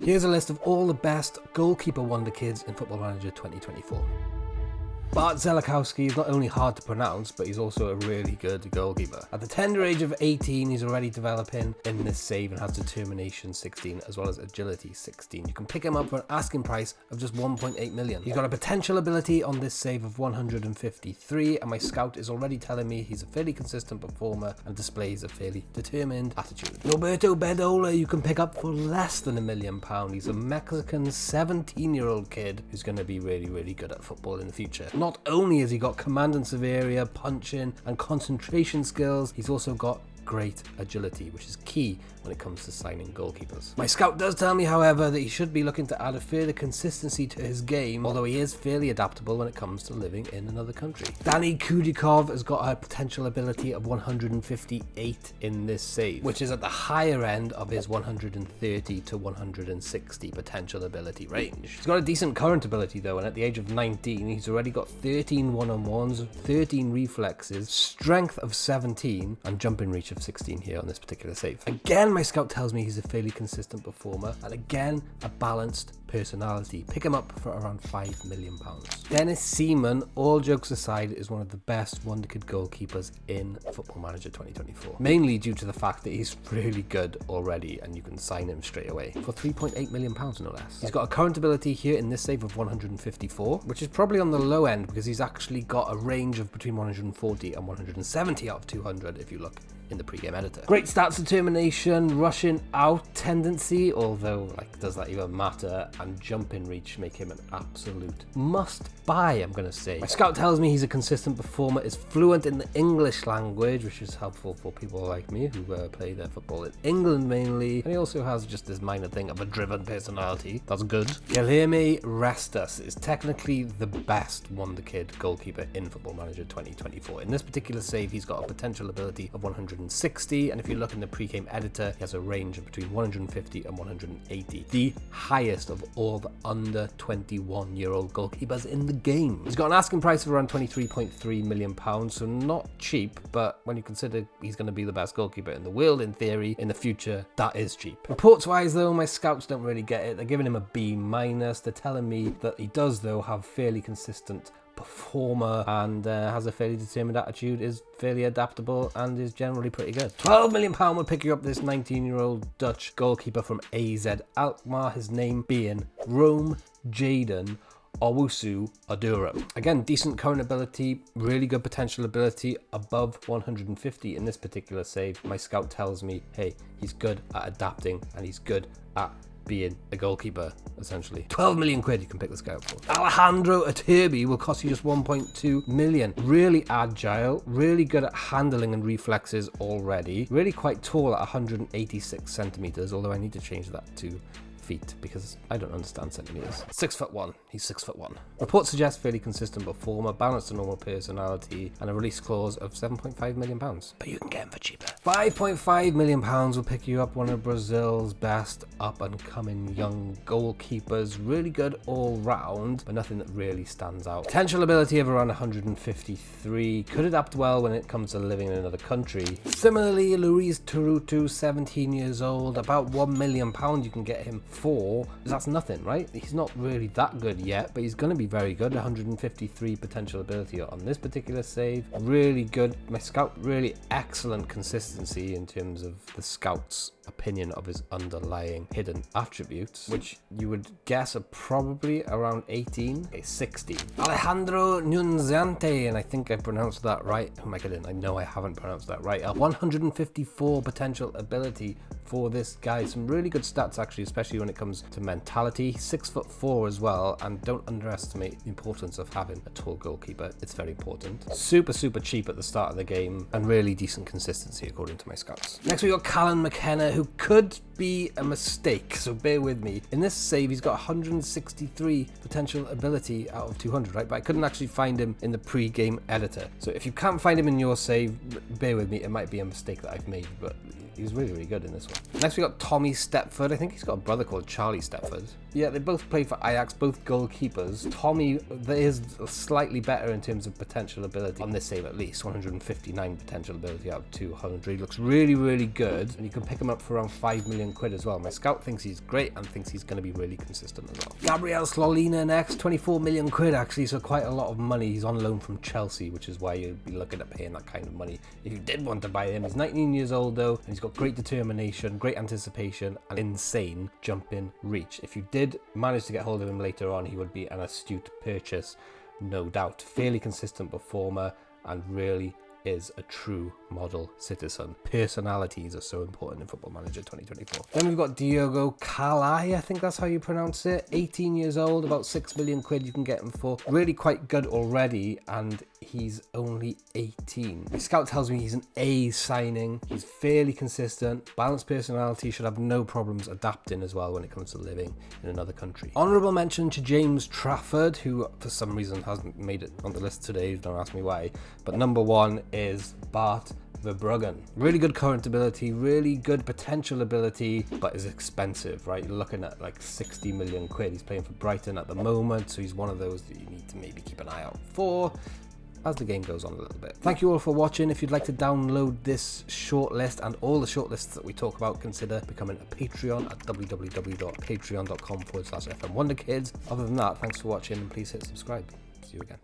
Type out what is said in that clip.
Here's a list of all the best goalkeeper wonder kids in Football Manager 2024. Bart Zelakowski is not only hard to pronounce, but he's also a really good goalkeeper. At the tender age of 18, he's already developing in this save and has determination 16 as well as agility 16. You can pick him up for an asking price of just 1.8 million. He's got a potential ability on this save of 153, and my scout is already telling me he's a fairly consistent performer and displays a fairly determined attitude. Roberto Bedola you can pick up for less than £1 million. He's a Mexican 17-year-old kid who's going to be really good at football in the future. Not only has he got command and severe, punching and concentration skills, he's also got great agility, which is key when it comes to signing goalkeepers. My scout does tell me, however, that he should be looking to add a further consistency to his game, although he is fairly adaptable when it comes to living in another country. Danny Kudikov has got a potential ability of 158 in this save, which is at the higher end of his 130 to 160 potential ability range. He's got a decent current ability though, and at the age of 19, he's already got 13 one-on-ones, 13 reflexes, strength of 17, and jumping reach of 16 here on this particular save. Again, my scout tells me he's a fairly consistent performer, and again, a balanced personality. Pick him up for around £5 million. Dennis Seaman, all jokes aside, is one of the best Wonderkid goalkeepers in Football Manager 2024. Mainly due to the fact that he's really good already and you can sign him straight away for £3.8 million no less. He's got a current ability here in this save of 154, which is probably on the low end because he's actually got a range of between 140 and 170 out of 200 if you look in the pre-game editor. Great stats, determination, rushing out tendency, although does that even matter, and jumping reach make him an absolute must buy, I'm gonna say. My scout tells me he's a consistent performer, is fluent in the English language, which is helpful for people like me who play their football in England mainly, and he also has just this minor thing of a driven personality. That's good. Guilherme Restas is technically the best Wonderkid goalkeeper in Football Manager 2024. In this particular save, he's got a potential ability of 160, and if you look in the pre-game editor, he has a range of between 150 and 180, the highest of all the under 21-year-old goalkeepers in the game. He's got an asking price of around £23.3 million, so not cheap, but when you consider he's going to be the best goalkeeper in the world in theory in the future, that is cheap. Reports wise though, my scouts don't really get it. They're giving him a B-. They're telling me that he does though have fairly consistent performer and has a fairly determined attitude, is fairly adaptable, and is generally pretty good. £12 million would pick you up this 19-year-old Dutch goalkeeper from AZ Alkmaar, his name being Rome Jaden Owusu Aduro. Again, decent current ability, really good potential ability, above 150 in this particular save. My scout tells me, hey, he's good at adapting and he's good at being a goalkeeper, essentially. 12 million quid you can pick this guy up for. Alejandro Aturbi will cost you just 1.2 million. Really agile, really good at handling and reflexes already. Really quite tall at 186 centimeters, although I need to change that to feet because I don't understand centimeters. 6'1", he's 6'1". Reports suggest fairly consistent performer, balanced to normal personality, and a release clause of £7.5 million. But you can get him for cheaper. £5.5 million will pick you up one of Brazil's best up and coming young goalkeepers. Really good all round, but nothing that really stands out. Potential ability of around 153, could adapt well when it comes to living in another country. Similarly, Luis Turutu, 17 years old, about £1 million you can get him for. That's nothing, right? He's not really that good yet, but he's going to be very good. 153 potential ability on this particular save. Really good. My scout, really excellent consistency in terms of the scout's opinion of his underlying hidden attributes, which you would guess are probably around 18, 16. Alejandro Nunziante, and I think I pronounced that right. Oh my god, I know I haven't pronounced that right. 154 potential ability for this guy. Some really good stats actually, especially when it comes to mentality. 6'4" as well, and don't underestimate the importance of having a tall goalkeeper. It's very important. Super cheap at the start of the game, and really decent consistency according to my scouts. Next we got Callum McKenna, who could be a mistake, so bear with me. In this save, he's got 163 potential ability out of 200, right? But I couldn't actually find him in the pre-game editor. So if you can't find him in your save, bear with me. It might be a mistake that I've made, but he was really good in this one. Next we got Tommy Stepford. I think he's got a brother they're called Charlie Stefford. Yeah, they both play for Ajax, both goalkeepers. Tommy is slightly better in terms of potential ability, on this save at least, 159 potential ability out of 200. He looks really, really good, and you can pick him up for around 5 million quid as well. My scout thinks he's great and thinks he's going to be really consistent as well. Gabriel Slolina next, 24 million quid actually, so quite a lot of money. He's on loan from Chelsea, which is why you'd be looking at paying that kind of money if you did want to buy him. He's 19 years old though, and he's got great determination, great anticipation, and insane jumping reach. If you did manage to get hold of him later on, he would be an astute purchase, no doubt. Fairly consistent performer and really is a true model citizen. Personalities are so important in Football Manager 2024. Then we've got Diogo Calai, I think that's how you pronounce it. 18 years old, about 6 million quid you can get him for. Really quite good already, and he's only 18. My scout tells me he's an A signing. He's fairly consistent, balanced personality, should have no problems adapting as well when it comes to living in another country. Honourable mention to James Trafford, who for some reason hasn't made it on the list today, don't ask me why, but number 1 is Bart Verbruggen. Really good current ability, really good potential ability, but is expensive, right? You're looking at like 60 million quid. He's playing for Brighton at the moment, so he's one of those that you need to maybe keep an eye out for as the game goes on a little bit. Thank you all for watching. If you'd like to download this shortlist and all the shortlists that we talk about, consider becoming a Patreon at www.patreon.com/FMWonderkids. Other than that, thanks for watching and please hit subscribe. See you again.